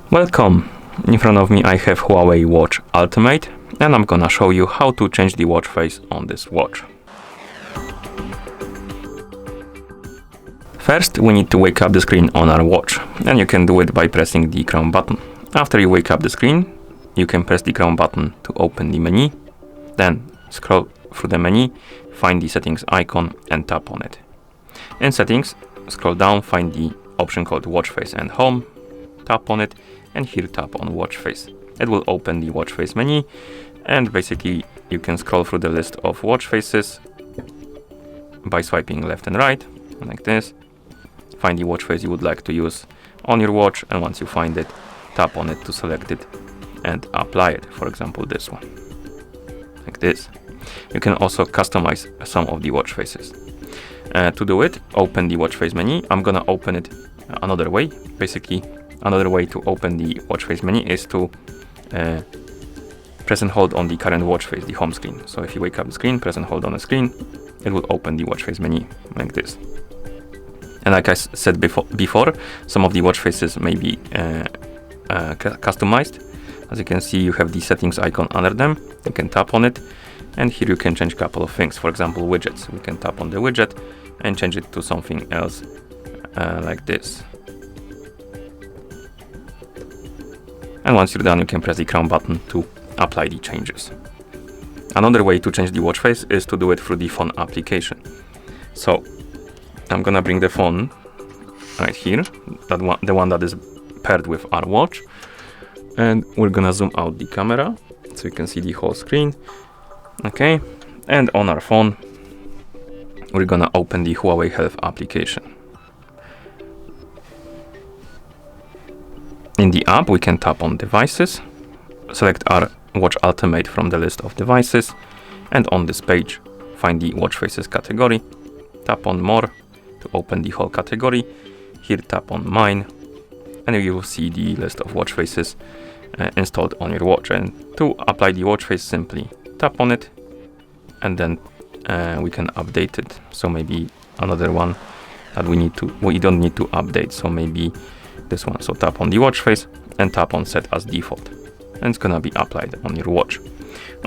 Welcome! In front of me I have Huawei Watch Ultimate and I'm gonna show you how to change the watch face on this watch. First we need to wake up the screen on our watch, and you can do it by pressing the crown button. After you wake up the screen, you can press the crown button to open the menu, then scroll through the menu, find the settings icon and tap on it. In settings, scroll down, find the option called watch face and home, tap on it, and here tap on watch face. It will open the watch face menu, and basically you can scroll through the list of watch faces by swiping left and right, like this. Find the watch face you would like to use on your watch, and once you find it, tap on it to select it and apply it. For example, this one, like this. You can also customize some of the watch faces. To do it, open the watch face menu. I'm gonna open it another way. Basically, another way to open the watch face menu is to press and hold on the current watch face, the home screen. So if you wake up the screen, press and hold on the screen, it will open the watch face menu like this. And like I said before, some of the watch faces may be customized. As you can see, you have the settings icon under them. You can tap on it, and here you can change a couple of things. For example, widgets. We can tap on the widget and change it to something else like this. And once you're done, you can press the crown button to apply the changes. Another way to change the watch face is to do it through the phone application. So I'm gonna bring the phone right here, the one that is paired with our watch, and we're gonna zoom out the camera so you can see the whole screen. Okay, and on our phone we're gonna open the Huawei Health application. In the app we can tap on devices, select our Watch Ultimate from the list of devices, and on this page find the watch faces category, tap on more to open the whole category. Here tap on mine, and you will see the list of watch faces installed on your watch. And to apply the watch face, simply tap on it, and then we can update it. So maybe another one that we don't need to update, so maybe this one. So tap on the watch face and tap on set as default, and it's gonna be applied on your watch.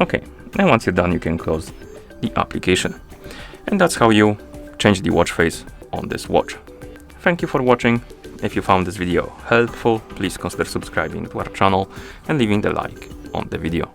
Okay, and once you're done, you can close the application. And that's how you change the watch face on this watch. Thank you for watching. If you found this video helpful, please consider subscribing to our channel and leaving the like on the video.